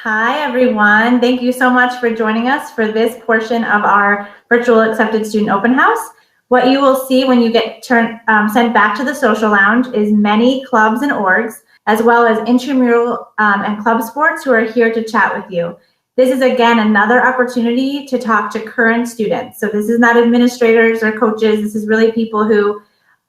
Hi, everyone. Thank you so much for joining us for this portion of our virtual accepted student open house. What you will see when you get sent back to the social lounge is many clubs and orgs, as well as intramural and club sports who are here to chat with you. This is, again, another opportunity to talk to current students. So this is not administrators or coaches. This is really people who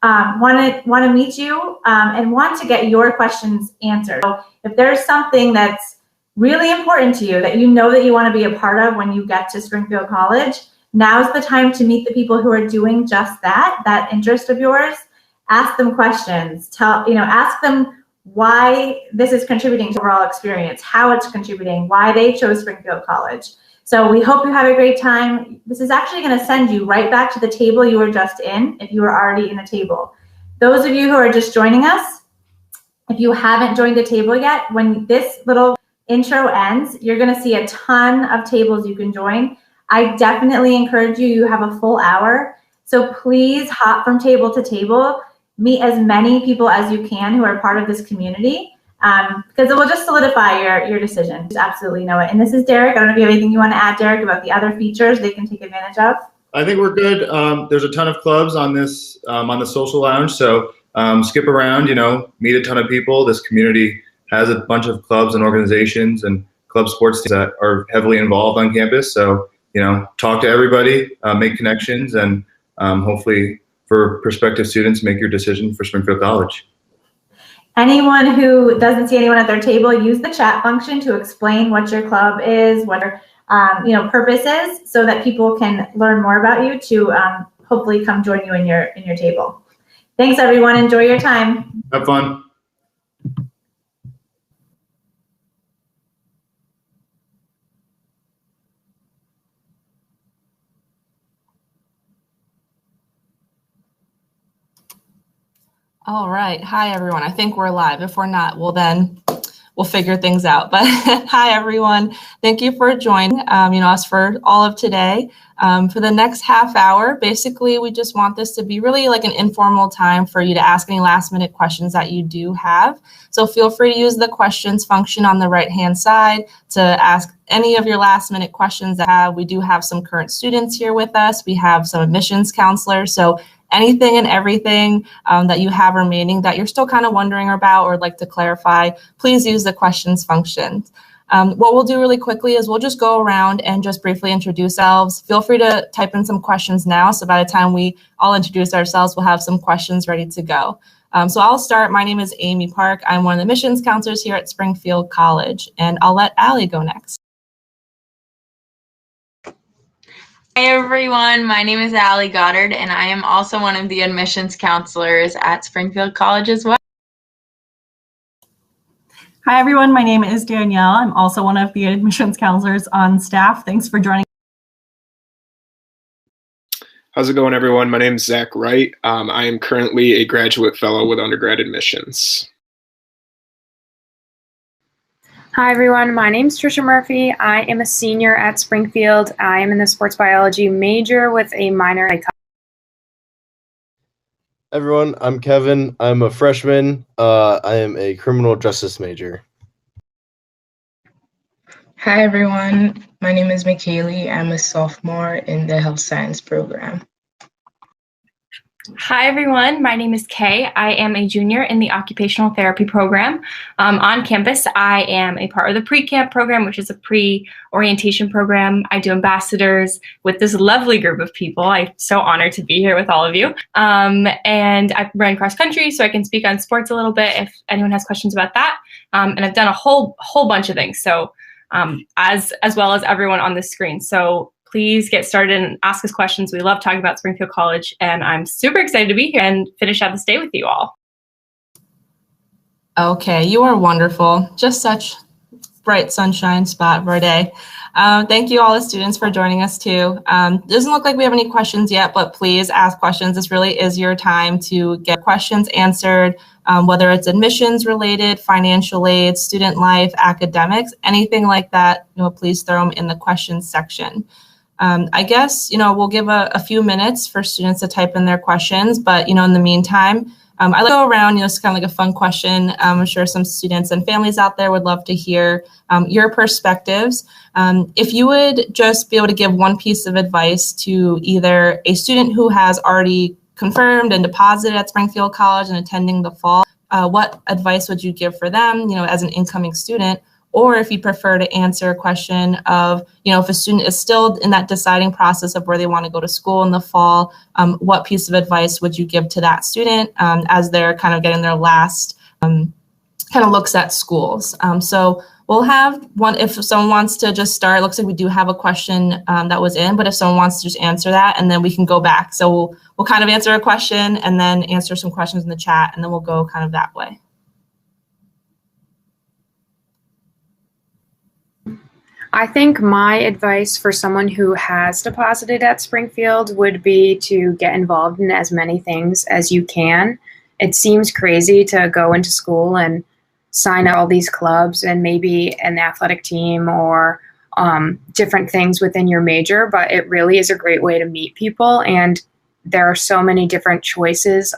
want to meet you and want to get your questions answered. So if there's something that's really important to you that you know that you want to be a part of when you get to Springfield College, now's the time to meet the people who are doing just that interest of yours. Ask them questions. Ask them why this is contributing to overall experience, how it's contributing, why they chose Springfield College. So we hope you have a great time. This is actually going to send you right back to the table you were just in if you were already in a table. Those of you who are just joining us, if you haven't joined a table yet, when this little intro ends, you're going to see a ton of tables you can join. I definitely encourage you, you have a full hour. So please hop from table to table, meet as many people as you can who are part of this community, because it will just solidify your decision. Just absolutely know it. And this is Derek. I don't know if you have anything you want to add, Derek, about the other features they can take advantage of. I think we're good. There's a ton of clubs on this on the social lounge. So skip around, meet a ton of people. This community has a bunch of clubs and organizations and club sports teams that are heavily involved on campus. So, talk to everybody, make connections, and hopefully for prospective students, make your decision for Springfield College. Anyone who doesn't see anyone at their table, use the chat function to explain what your club is, what your purpose is, so that people can learn more about you to hopefully come join you in your table. Thanks, everyone. Enjoy your time. Have fun. All right. Hi, everyone. I think we're live. If we're not, we'll figure things out. But hi, everyone. Thank you for joining us for all of today. For the next half hour, basically, we just want this to be really like an informal time for you to ask any last minute questions that you do have. So feel free to use the questions function on the right-hand side to ask any of your last minute questions that have. We do have some current students here with us. We have some admissions counselors. So anything and everything that you have remaining that you're still kind of wondering about or like to clarify, please use the questions function. What we'll do really quickly is we'll just go around and just briefly introduce ourselves. Feel free to type in some questions now. So by the time we all introduce ourselves, we'll have some questions ready to go. So I'll start. My name is Amy Park. I'm one of the admissions counselors here at Springfield College, and I'll let Allie go next. Hi everyone, my name is Allie Goddard and I am also one of the admissions counselors at Springfield College as well. Hi everyone, my name is Danielle. I'm also one of the admissions counselors on staff. Thanks for joining. How's it going, everyone? My name is Zach Wright. I am currently a graduate fellow with undergrad admissions. Hi everyone, my name is Trisha Murphy. I am a senior at Springfield. I am in the sports biology major with a minor in psychology. Everyone, I'm Kevin. I'm a freshman. I am a criminal justice major. Hi everyone, my name is McKaylee. I'm a sophomore in the health science program. Hi everyone, my name is Kay. I am a junior in the occupational therapy program. On campus, I am a part of the pre-camp program, which is a pre-orientation program. I do ambassadors with this lovely group of people. I'm so honored to be here with all of you. And I run cross country, so I can speak on sports a little bit if anyone has questions about that. And I've done a whole bunch of things, so as well as everyone on the screen. So please get started and ask us questions. We love talking about Springfield College, and I'm super excited to be here and finish out this day with you all. Okay, you are wonderful. Just such bright sunshine spot for a day. Thank you all the students for joining us too. Doesn't look like we have any questions yet, but please ask questions. This really is your time to get questions answered, whether it's admissions related, financial aid, student life, academics, anything like that, please throw them in the questions section. I guess, we'll give a few minutes for students to type in their questions, but, in the meantime, I'd like to go around, it's kind of like a fun question. I'm sure some students and families out there would love to hear your perspectives. If you would just be able to give one piece of advice to either a student who has already confirmed and deposited at Springfield College and attending the fall, what advice would you give for them, as an incoming student? Or if you prefer to answer a question of, if a student is still in that deciding process of where they want to go to school in the fall, what piece of advice would you give to that student as they're kind of getting their last kind of looks at schools? So we'll have one, if someone wants to just start, it looks like we do have a question that was in, but if someone wants to just answer that, and then we can go back. So we'll kind of answer a question and then answer some questions in the chat, and then we'll go kind of that way. I think my advice for someone who has deposited at Springfield would be to get involved in as many things as you can. It seems crazy to go into school and sign up all these clubs and maybe an athletic team or different things within your major, but it really is a great way to meet people. And there are so many different choices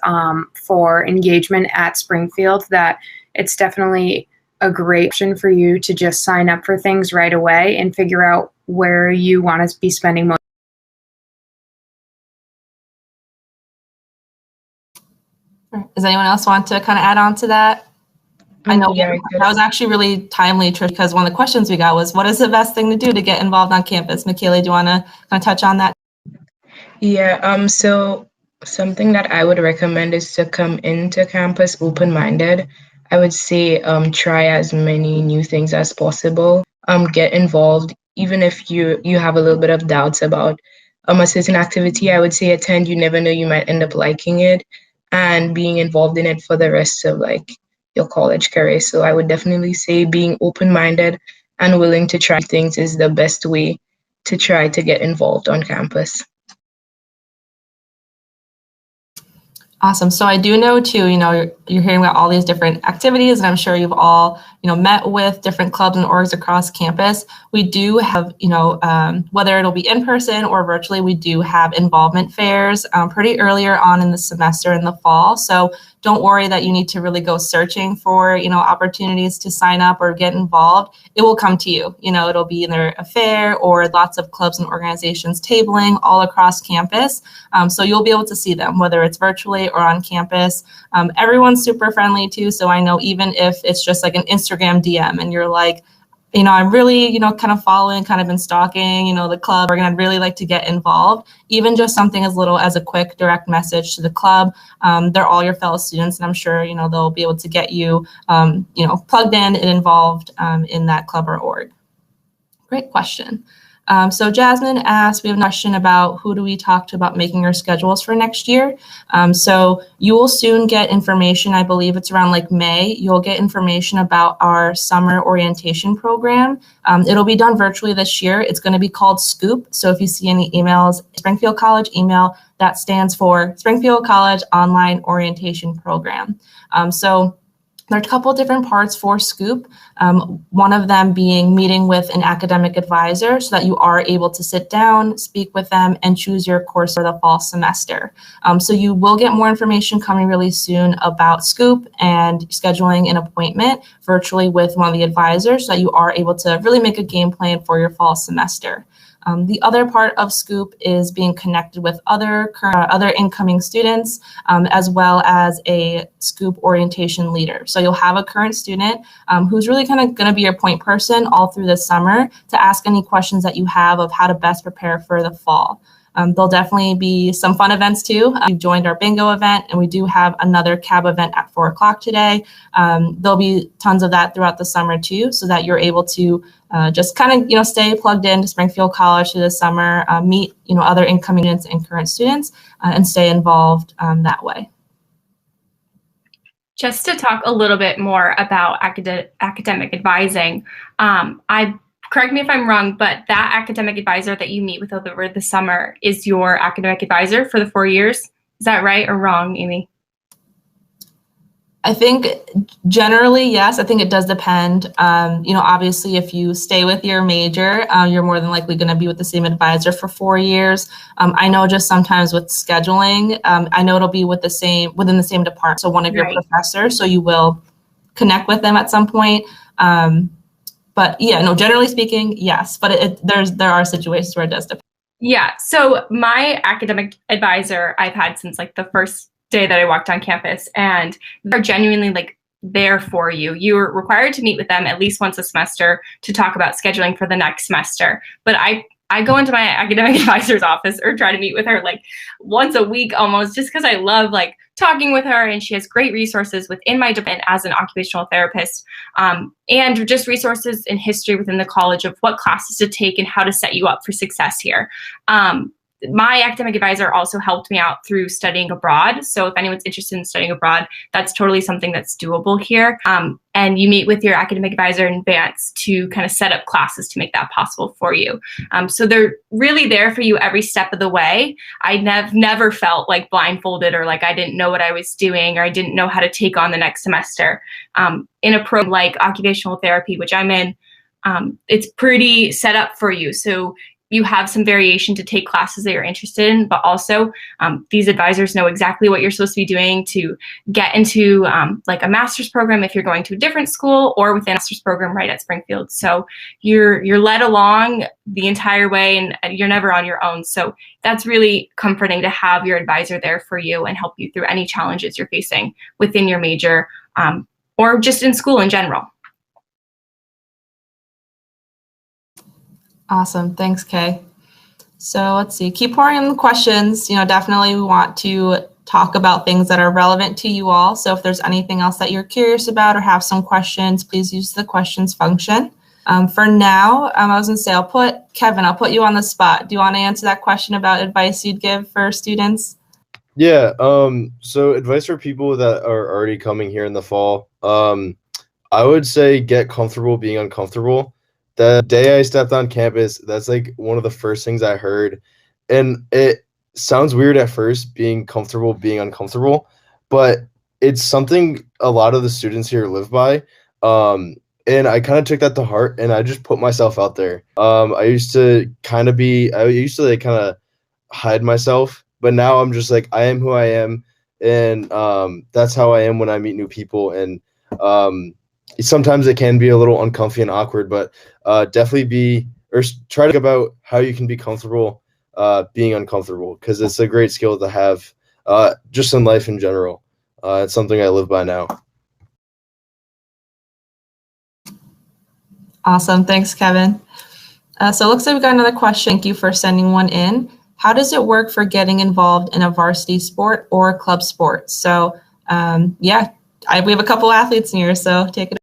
for engagement at Springfield that it's definitely a great option for you to just sign up for things right away and figure out where you want to be spending most. Does anyone else want to kind of add on to that? I know that was actually really timely, Trish, because one of the questions we got was, what is the best thing to do to get involved on campus? Michaela, do you want to kind of touch on that? Yeah, so something that I would recommend is to come into campus open-minded. I would say try as many new things as possible. Get involved, even if you have a little bit of doubts about a certain activity. I would say attend. You never know, you might end up liking it and being involved in it for the rest of your college career. So I would definitely say being open-minded and willing to try things is the best way to try to get involved on campus. Awesome. So I do know too, you're hearing about all these different activities, and I'm sure you've all, met with different clubs and orgs across campus. We do have, whether it'll be in person or virtually, we do have involvement fairs pretty earlier on in the semester in the fall. So don't worry that you need to really go searching for, opportunities to sign up or get involved. It will come to you. It'll be either a fair or lots of clubs and organizations tabling all across campus. So you'll be able to see them, whether it's virtually or on campus. Everyone's super friendly too. So I know even if it's just like an Instagram DM and you're like, I'm really, kind of following, kind of been stalking, the club, and I'd really like to get involved. Even just something as little as a quick direct message to the club. They're all your fellow students, and I'm sure, they'll be able to get you, plugged in and involved in that club or org. Great question. So Jasmine asked, we have a question about who do we talk to about making our schedules for next year. So you will soon get information. I believe it's around May. You'll get information about our summer orientation program. It'll be done virtually this year. It's going to be called Scoop. So if you see any emails, Springfield College email, that stands for Springfield College Online Orientation Program. So there's a couple of different parts for Scoop, one of them being meeting with an academic advisor so that you are able to sit down, speak with them, and choose your course for the fall semester. So you will get more information coming really soon about Scoop and scheduling an appointment virtually with one of the advisors so that you are able to really make a game plan for your fall semester. The other part of Scoop is being connected with other incoming students, as well as a Scoop orientation leader. So you'll have a current student who's really kind of going to be your point person all through the summer to ask any questions that you have of how to best prepare for the fall. There'll definitely be some fun events too. We've joined our bingo event, and we do have another CAB event at 4 o'clock today. There'll be tons of that throughout the summer too, so that you're able to just kind of, stay plugged into Springfield College through the summer, meet, other incoming students and current students, and stay involved that way. Just to talk a little bit more about academic advising, correct me if I'm wrong, but that academic advisor that you meet with over the summer is your academic advisor for the 4 years. Is that right or wrong, Amy? I think generally, yes. I think it does depend. Obviously, if you stay with your major, you're more than likely going to be with the same advisor for 4 years. I know just sometimes with scheduling, I know it'll be within the same department. So one of your professors, so you will connect with them at some point. But yeah, no, generally speaking, yes. But there are situations where it does depend. Yeah. So my academic advisor I've had since like the first day that I walked on campus, and they're genuinely like there for you. You're required to meet with them at least once a semester to talk about scheduling for the next semester. But I go into my academic advisor's office or try to meet with her like once a week almost, just because I love like talking with her, and she has great resources within my department as an occupational therapist, and just resources in history within the college of what classes to take and how to set you up for success here. My academic advisor also helped me out through studying abroad. So if anyone's interested in studying abroad, that's totally something that's doable here. And you meet with your academic advisor in advance to kind of set up classes to make that possible for you. So they're really there for you every step of the way. I never felt like blindfolded or like I didn't know what I was doing or I didn't know how to take on the next semester. In a program like occupational therapy, which I'm in, it's pretty set up for you. So you have some variation to take classes that you're interested in, but also these advisors know exactly what you're supposed to be doing to get into like a master's program if you're going to a different school, or within a master's program right at Springfield. So you're led along the entire way, and you're never on your own. So that's really comforting to have your advisor there for you and help you through any challenges you're facing within your major or just in school in general. Awesome. Thanks, Kay. So let's see. Keep pouring in the questions. Definitely we want to talk about things that are relevant to you all. So if there's anything else that you're curious about or have some questions, please use the questions function. For now, I was going to say, Kevin, I'll put you on the spot. Do you want to answer that question about advice you'd give for students? Yeah. So advice for people that are already coming here in the fall. I would say get comfortable being uncomfortable. The day I stepped on campus, that's like one of the first things I heard. And it sounds weird at first, being comfortable, being uncomfortable, but it's something a lot of the students here live by. And I kind of took that to heart, and I just put myself out there. I used to kind of hide myself, but now I'm just like, I am who I am. And that's how I am when I meet new people. And sometimes it can be a little uncomfy and awkward, but definitely try to think about how you can be comfortable being uncomfortable, because it's a great skill to have just in life in general. It's something I live by now. Awesome. Thanks, Kevin. So it looks like we got another question. Thank you for sending one in. How does it work for getting involved in a varsity sport or club sport? So we have a couple athletes in here, so take it.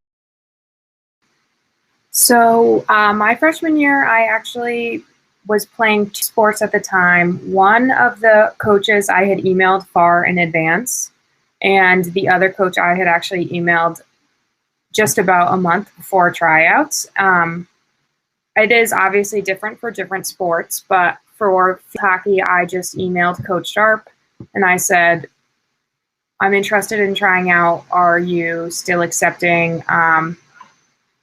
So my freshman year, I actually was playing two sports at the time. One of the coaches I had emailed far in advance, and the other coach I had actually emailed just about a month before tryouts. It is obviously different for different sports, but for hockey, I just emailed Coach Sharp and I said, I'm interested in trying out. Are you still accepting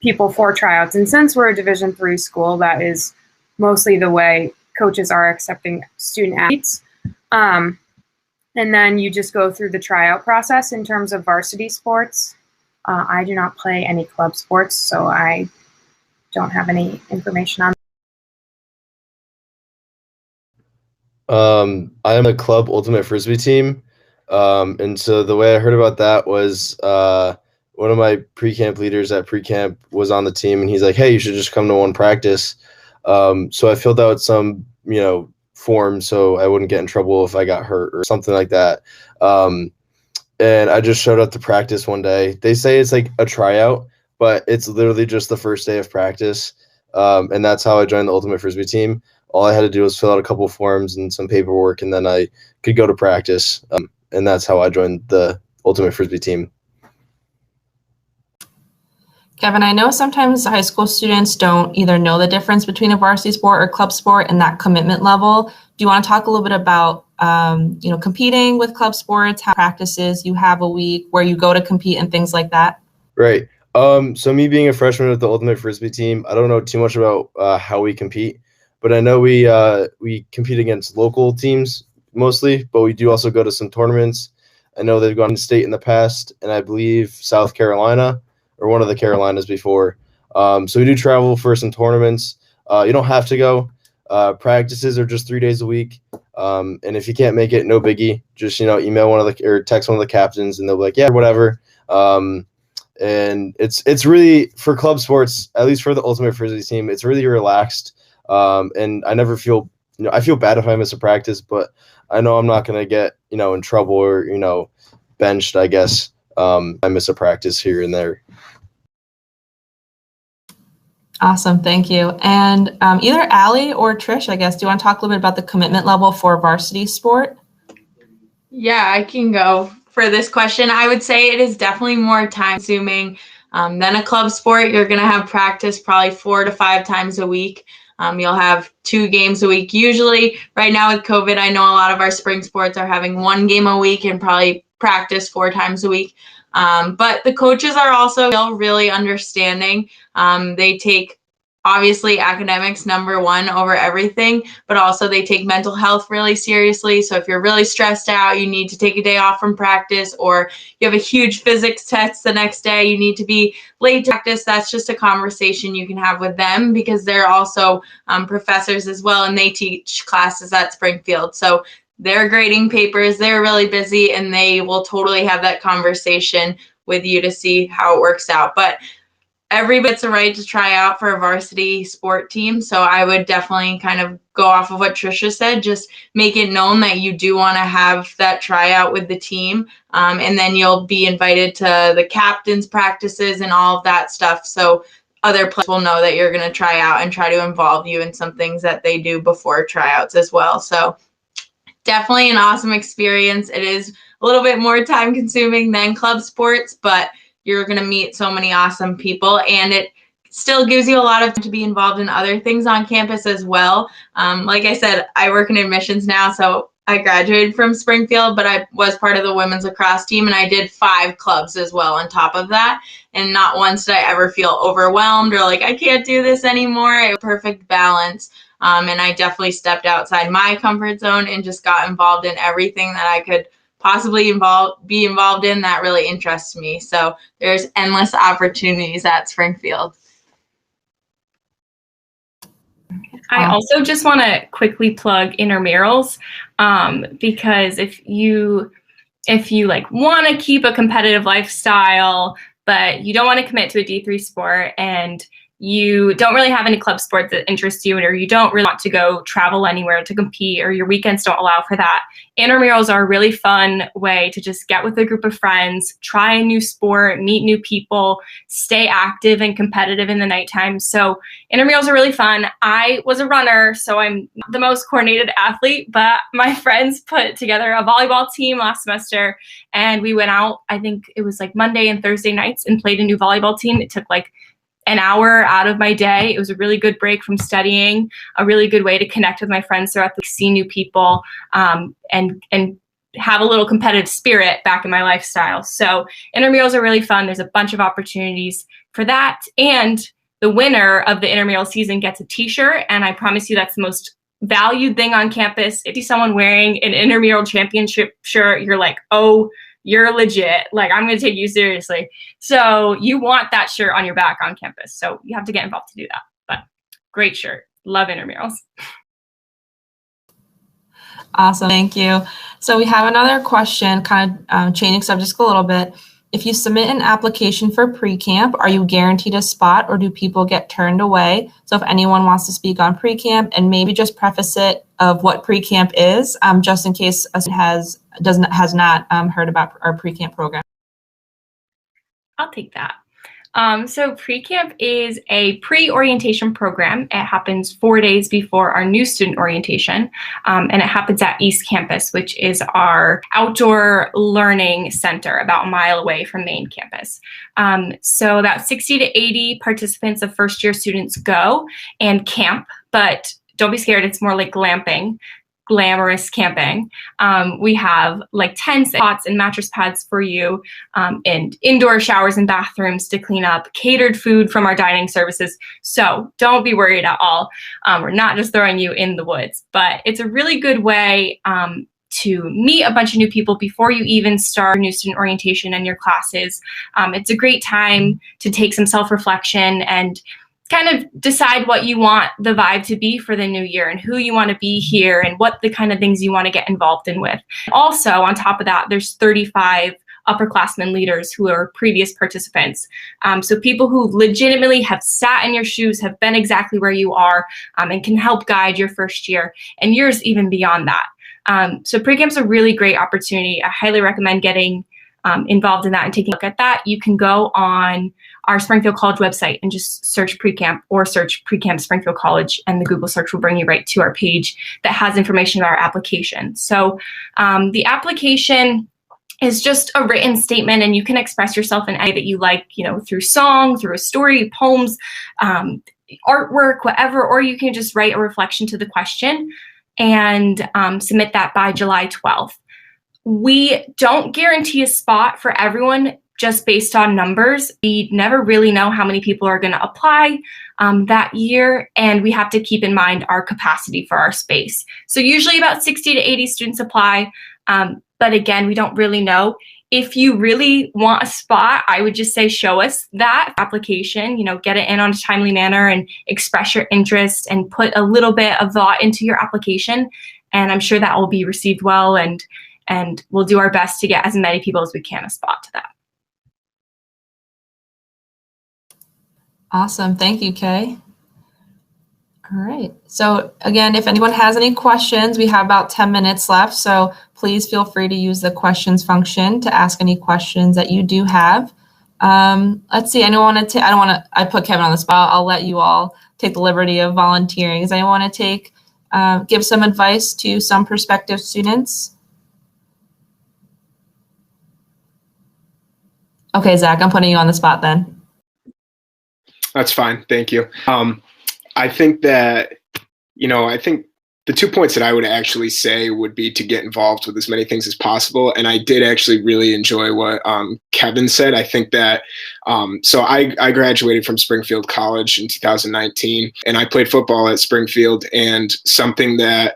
people for tryouts? And since we're a Division III school, that is mostly the way coaches are accepting student athletes. And then you just go through the tryout process. In terms of varsity sports, I do not play any club sports, so I don't have any information on that. I am a club ultimate frisbee team. And so the way I heard about that was one of my pre-camp leaders at pre-camp was on the team, and he's like, hey, you should just come to one practice. So I filled out some, form so I wouldn't get in trouble if I got hurt or something like that. And I just showed up to practice one day. They say it's like a tryout, but it's literally just the first day of practice. And that's how I joined the ultimate frisbee team. All I had to do was fill out a couple forms and some paperwork, and then I could go to practice. And that's how I joined the ultimate frisbee team. Kevin, I know sometimes high school students don't either know the difference between a varsity sport or club sport and that commitment level. Do you want to talk a little bit about, competing with club sports, how practices you have a week, where you go to compete and things like that? Right. So me being a freshman with the Ultimate Frisbee team, I don't know too much about how we compete, but I know we compete against local teams mostly, but we do also go to some tournaments. I know they've gone to state in the past, and I believe South Carolina or one of the Carolinas before. So we do travel for some tournaments. You don't have to go. Practices are just 3 days a week. And if you can't make it, no biggie. Just, email or text one of the captains, and they'll be like, yeah, whatever. And it's really, for club sports, at least for the Ultimate Frisbee team, it's really relaxed. And I never feel, I feel bad if I miss a practice, but I know I'm not going to get, in trouble or, benched, I guess. I miss a practice here and there. Awesome, thank you. And either Allie or Trish, I guess, do you want to talk a little bit about the commitment level for varsity sport? Yeah, I can go for this question. I would say it is definitely more time consuming than a club sport. You're going to have practice probably 4 to 5 times a week. You'll have 2 games a week. Usually right now with COVID, I know a lot of our spring sports are having 1 game a week and probably practice 4 times a week. But the coaches are also really understanding. They take obviously academics number 1 over everything, but also they take mental health really seriously. So if you're really stressed out, you need to take a day off from practice, or you have a huge physics test the next day, you need to be late to practice. That's just a conversation you can have with them, because they're also professors as well, and they teach classes at Springfield. So they're grading papers, they're really busy, and they will totally have that conversation with you to see how it works out. But everybody gets a right to try out for a varsity sport team. So I would definitely kind of go off of what Trisha said, just make it known that you do want to have that tryout with the team. And then you'll be invited to the captain's practices and all of that stuff. So other players will know that you're going to try out and try to involve you in some things that they do before tryouts as well. So definitely an awesome experience. It is a little bit more time consuming than club sports, but you're going to meet so many awesome people, and it still gives you a lot of time to be involved in other things on campus as well. Like I said, I work in admissions now, so I graduated from Springfield, but I was part of the women's lacrosse team, and I did 5 clubs as well on top of that. And not once did I ever feel overwhelmed or like, I can't do this anymore. It was a perfect balance. And I definitely stepped outside my comfort zone and just got involved in everything that I could possibly be involved in that really interests me. So there's endless opportunities at Springfield. I also just want to quickly plug Intermurals, because if you like want to keep a competitive lifestyle, but you don't want to commit to a D3 sport, and you don't really have any club sports that interest you, or you don't really want to go travel anywhere to compete, or your weekends don't allow for that, Intramurals are a really fun way to just get with a group of friends, try a new sport, meet new people, stay active and competitive in the nighttime. So Intramurals are really fun. I was a runner, so I'm not the most coordinated athlete, but my friends put together a volleyball team last semester, and we went out, I think it was like Monday and Thursday nights, and played a new volleyball team. It took like an hour out of my day. It was a really good break from studying, a really good way to connect with my friends throughout the week, see new people, and have a little competitive spirit back in my lifestyle. So intramurals are really fun. There's a bunch of opportunities for that. And the winner of the intramural season gets a t-shirt. And I promise you that's the most valued thing on campus. If you see someone wearing an intramural championship shirt, you're like, oh, you're legit. Like, I'm going to take you seriously. So you want that shirt on your back on campus. So you have to get involved to do that. But great shirt. Love intramurals. Awesome. Thank you. So we have another question, kind of changing subjects a little bit. If you submit an application for pre-camp, are you guaranteed a spot, or do people get turned away? So if anyone wants to speak on pre-camp, and maybe just preface it of what pre-camp is, just in case a student has not heard about our pre-camp program. I'll take that. So pre-camp is a pre-orientation program. It happens 4 days before our new student orientation, and it happens at East Campus, which is our outdoor learning center about a mile away from main campus. So about 60 to 80 participants of first-year students go and camp, but don't be scared, it's more like glamping. Glamorous camping. We have like tents, pots, and mattress pads for you, and indoor showers and bathrooms to clean up, catered food from our dining services. So don't be worried at all. We're not just throwing you in the woods, but it's a really good way to meet a bunch of new people before you even start new student orientation and your classes. It's a great time to take some self-reflection and kind of decide what you want the vibe to be for the new year and who you want to be here and what the kind of things you want to get involved in with. Also, on top of that, there's 35 upperclassmen leaders who are previous participants. So people who legitimately have sat in your shoes, have been exactly where you are, and can help guide your first year and years even beyond that. So pre-camp's a really great opportunity. I highly recommend getting involved in that and taking a look at that. You can go on our Springfield College website and just search pre-camp or search pre-camp Springfield College, and the Google search will bring you right to our page that has information about our application. So the application is just a written statement, and you can express yourself in any way that you like, through song, through a story, poems, artwork, whatever, or you can just write a reflection to the question and submit that by July 12th. We don't guarantee a spot for everyone just based on numbers. We never really know how many people are going to apply that year, and we have to keep in mind our capacity for our space. So usually about 60 to 80 students apply, but again, we don't really know. If you really want a spot, I would just say show us that application, get it in on a timely manner and express your interest and put a little bit of thought into your application, and I'm sure that will be received well, and we'll do our best to get as many people as we can a spot to that. Awesome. Thank you, Kay. All right. So again, if anyone has any questions, we have about 10 minutes left. So please feel free to use the questions function to ask any questions that you do have. Let's see. I put Kevin on the spot. I'll let you all take the liberty of volunteering. Does anyone want to give some advice to some prospective students? Okay, Zach, I'm putting you on the spot then. That's fine. Thank you. I think that, I think the 2 points that I would actually say would be to get involved with as many things as possible. And I did actually really enjoy what Kevin said. I think that, so I graduated from Springfield College in 2019, and I played football at Springfield. And something that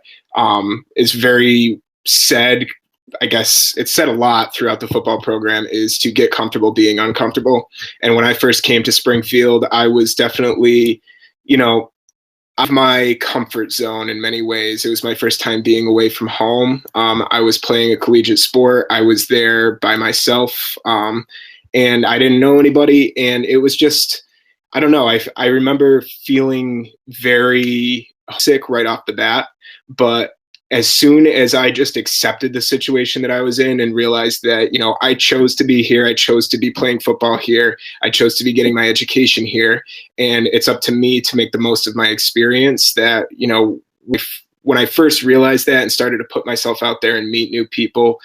is very said, I guess it's said a lot throughout the football program, is to get comfortable being uncomfortable. And when I first came to Springfield, I was definitely, out of my comfort zone in many ways. It was my first time being away from home. I was playing a collegiate sport. I was there by myself, and I didn't know anybody. And it was just, I don't know. I remember feeling very sick right off the bat, but as soon as I just accepted the situation that I was in and realized that, I chose to be here, I chose to be playing football here, I chose to be getting my education here, and it's up to me to make the most of my experience, that, when I first realized that and started to put myself out there and meet new people,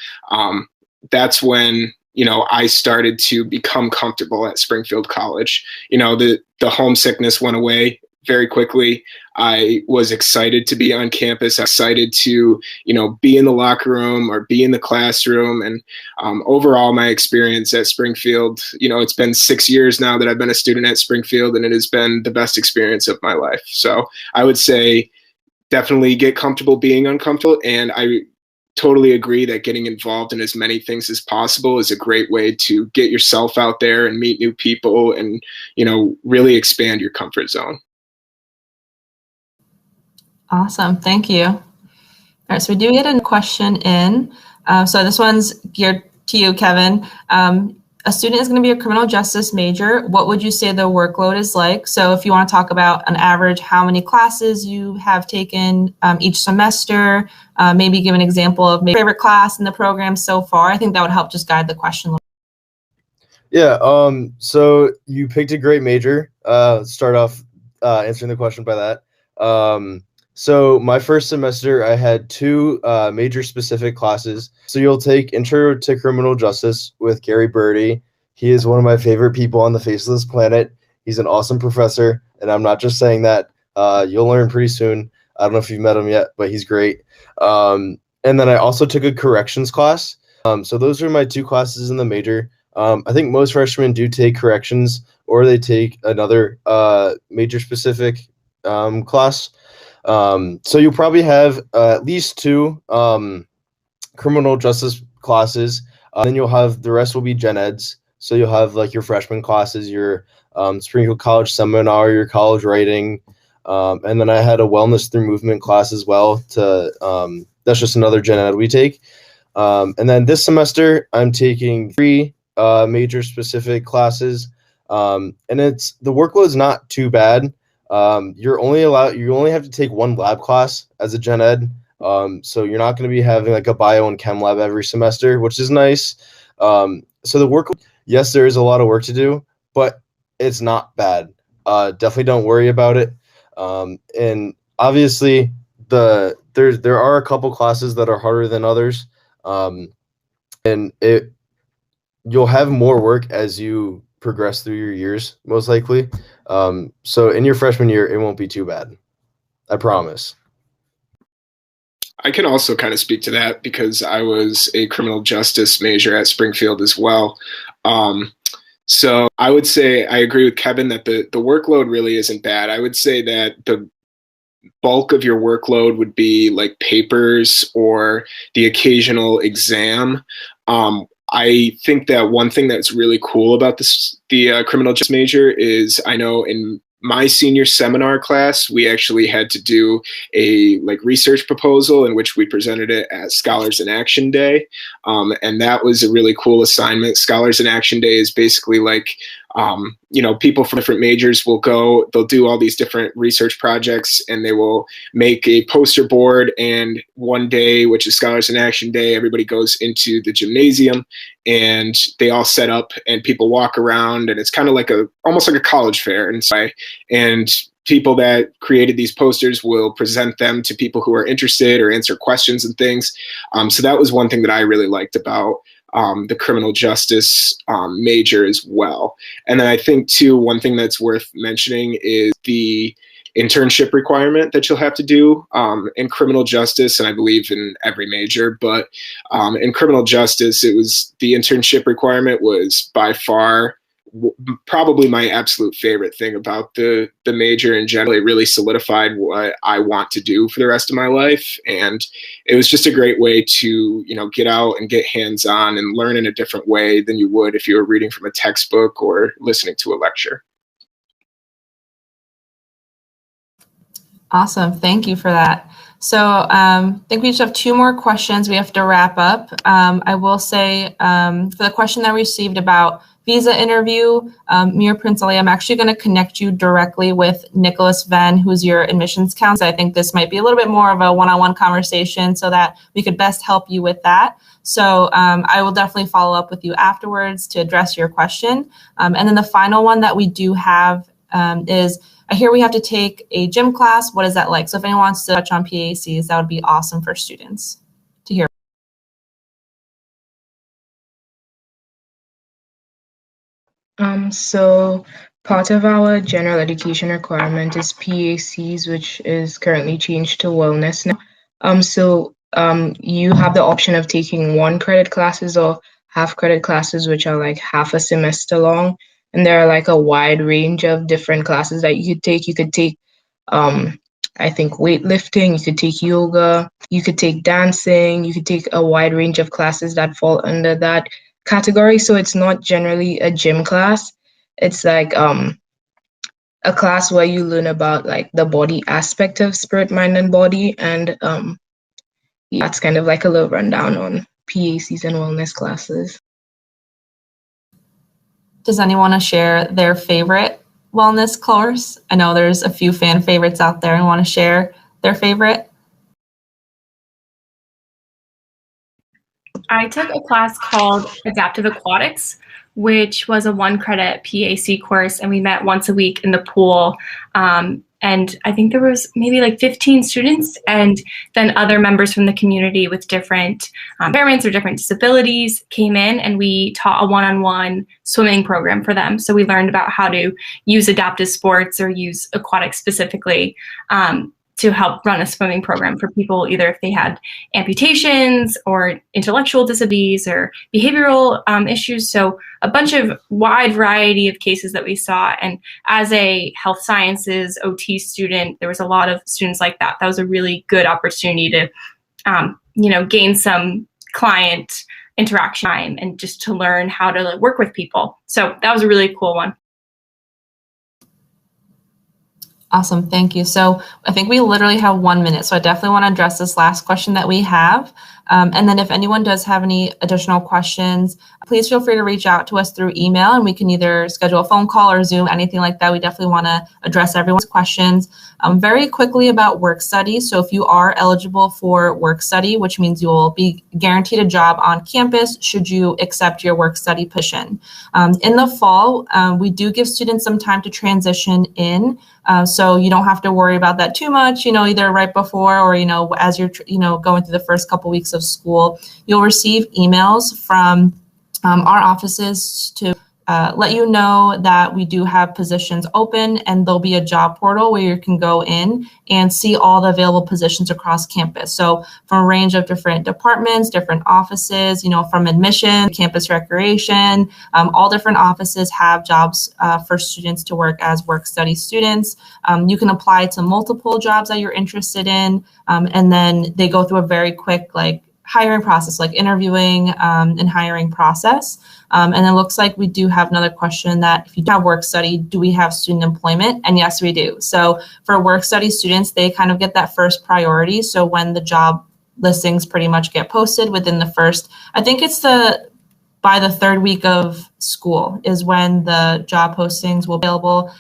that's when, I started to become comfortable at Springfield College. The homesickness went away very quickly. I was excited to be on campus, excited to, be in the locker room or be in the classroom. And overall, my experience at Springfield, it's been 6 years now that I've been a student at Springfield, and it has been the best experience of my life. So I would say definitely get comfortable being uncomfortable. And I totally agree that getting involved in as many things as possible is a great way to get yourself out there and meet new people and, really expand your comfort zone. Awesome. Thank you. All right. So we do get a question in. So this one's geared to you, Kevin. A student is going to be a criminal justice major. What would you say the workload is like? So if you want to talk about an average, how many classes you have taken each semester, maybe give an example of maybe favorite class in the program so far. I think that would help just guide the question a little. Yeah. So you picked a great major. Start off answering the question by that. So my first semester, I had two major specific classes. So you'll take Intro to Criminal Justice with Gary Birdie. He is one of my favorite people on the face of this planet. He's an awesome professor, and I'm not just saying that. You'll learn pretty soon. I don't know if you've met him yet, but he's great. And then I also took a corrections class. So those are my two classes in the major. I think most freshmen do take corrections, or they take another major specific class. So you'll probably have at least two criminal justice classes. Then you'll have the rest will be gen eds. So you'll have like your freshman classes, your Springfield College seminar, your college writing, and then I had a wellness through movement class as well. That's just another gen ed we take. And then this semester I'm taking 3 major specific classes, and the workload's not too bad. You only have to take 1 lab class as a gen ed. So you're not going to be having like a bio and chem lab every semester, which is nice. So the work, yes, there is a lot of work to do, but it's not bad. Definitely don't worry about it. And obviously there are a couple classes that are harder than others. And you'll have more work as you progress through your years, most likely. So in your freshman year, it won't be too bad. I promise. I can also kind of speak to that because I was a criminal justice major at Springfield as well. So I would say I agree with Kevin that the workload really isn't bad. I would say that the bulk of your workload would be like papers or the occasional exam. I think that one thing that's really cool about the criminal justice major is I know in my senior seminar class, we actually had to do a research proposal in which we presented it at Scholars in Action Day. And that was a really cool assignment. Scholars in Action Day is basically people from different majors will go, they'll do all these different research projects and they will make a poster board, and one day, which is Scholars in Action Day, everybody goes into the gymnasium and they all set up and people walk around, and it's kind of almost like a college fair. And people that created these posters will present them to people who are interested or answer questions and things. So that was one thing that I really liked about the criminal justice major as well. And then I think too, one thing that's worth mentioning is the internship requirement that you'll have to do in criminal justice, and I believe in every major, but in criminal justice, the internship requirement was by far probably my absolute favorite thing about the major in general. It really solidified what I want to do for the rest of my life. And it was just a great way to, get out and get hands-on and learn in a different way than you would if you were reading from a textbook or listening to a lecture. Awesome. Thank you for that. So I think we just have 2 more questions we have to wrap up. I will say for the question that we received about visa interview, Mir Prince Ali, I'm actually going to connect you directly with Nicholas Venn, who's your admissions counselor. I think this might be a little bit more of a one-on-one conversation so that we could best help you with that. So I will definitely follow up with you afterwards to address your question. And then the final one that we do have is, I hear we have to take a gym class. What is that like? So if anyone wants to touch on PACs, that would be awesome for students to hear. So part of our general education requirement is PACs, which is currently changed to wellness now. So you have the option of taking 1 credit classes or half credit classes, which are like half a semester long. And there are a wide range of different classes that you could take. You could take, I think, weightlifting, you could take yoga, you could take dancing, you could take a wide range of classes that fall under that category. So it's not generally a gym class. It's a class where you learn about the body aspect of spirit, mind, and body. And that's kind of a little rundown on PACs and wellness classes. Does anyone want to share their favorite wellness course? I know there's a few fan favorites out there and want to share their favorite. I took a class called Adaptive Aquatics, which was a 1-credit PAC course, and we met once a week in the pool. And I think there was maybe like 15 students, and then other members from the community with different impairments or different disabilities came in, and we taught a one-on-one swimming program for them. So we learned about how to use adaptive sports or use aquatics specifically to help run a swimming program for people, either if they had amputations or intellectual disabilities or behavioral issues. So a bunch of wide variety of cases that we saw. And as a health sciences OT student, there was a lot of students like that. That was a really good opportunity to, gain some client interaction time and just to learn how to work with people. So that was a really cool one. Awesome, thank you. So I think we literally have 1 minute, so I definitely want to address this last question that we have. And then if anyone does have any additional questions, please feel free to reach out to us through email, and we can either schedule a phone call or Zoom, anything like that. We definitely want to address everyone's questions. Very quickly about work study. So if you are eligible for work study, which means you will be guaranteed a job on campus should you accept your work study position. In the fall, we do give students some time to transition in. So you don't have to worry about that too much, either right before or, as you're, going through the first couple weeks of school. You'll receive emails from our offices to let you know that we do have positions open, and there'll be a job portal where you can go in and see all the available positions across campus. So from a range of different departments, different offices, from admission, campus recreation, all different offices have jobs for students to work as work study students. You can apply to multiple jobs that you're interested in, and then they go through a very quick hiring process, like interviewing and hiring process. And it looks like we do have another question that if you do have work study, do we have student employment? And yes, we do. So for work study students, they kind of get that first priority. So when the job listings pretty much get posted within the first, I think it's by the third week of school is when the job postings will be available.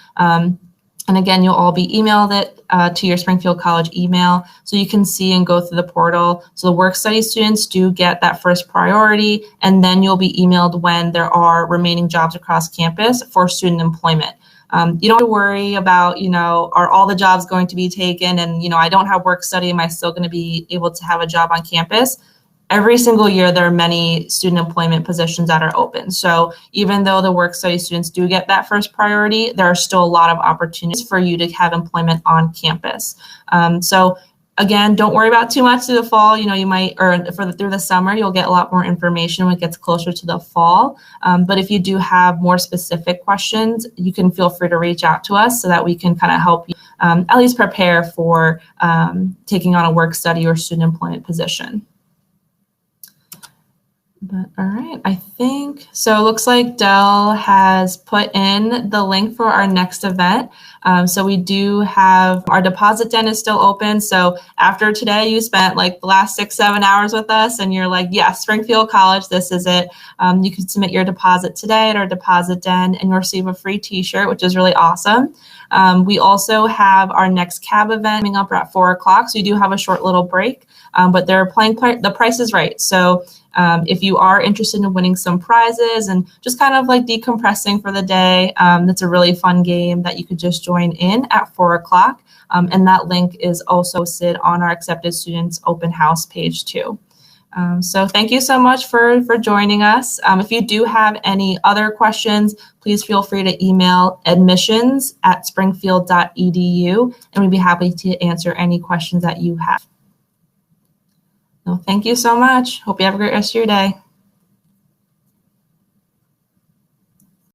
And again, you'll all be emailed it to your Springfield College email, so you can see and go through the portal. So the work study students do get that first priority, and then you'll be emailed when there are remaining jobs across campus for student employment. You don't have to worry about, are all the jobs going to be taken? And, I don't have work study. Am I still going to be able to have a job on campus? Every single year, there are many student employment positions that are open. So even though the work study students do get that first priority, there are still a lot of opportunities for you to have employment on campus. So again, don't worry about too much through the fall. You might, or through the summer, you'll get a lot more information when it gets closer to the fall. But if you do have more specific questions, you can feel free to reach out to us so that we can kind of help you at least prepare for taking on a work study or student employment position. But all right, I think, so it looks like Dell has put in the link for our next event. So we do have, our deposit den is still open. So after today, you spent the last 6-7 hours with us and you're like, yes, Springfield College, this is it. You can submit your deposit today at our deposit den and you'll receive a free t-shirt, which is really awesome. We also have our next cab event coming up at 4 o'clock. So you do have a short little break, but they're playing the price is right. So if you are interested in winning some prizes and just kind of decompressing for the day, that's a really fun game that you could just join in at 4 o'clock. And that link is also posted on our accepted students open house page too. So thank you so much for joining us. If you do have any other questions, please feel free to email admissions@springfield.edu, and we'd be happy to answer any questions that you have. So thank you so much. Hope you have a great rest of your day.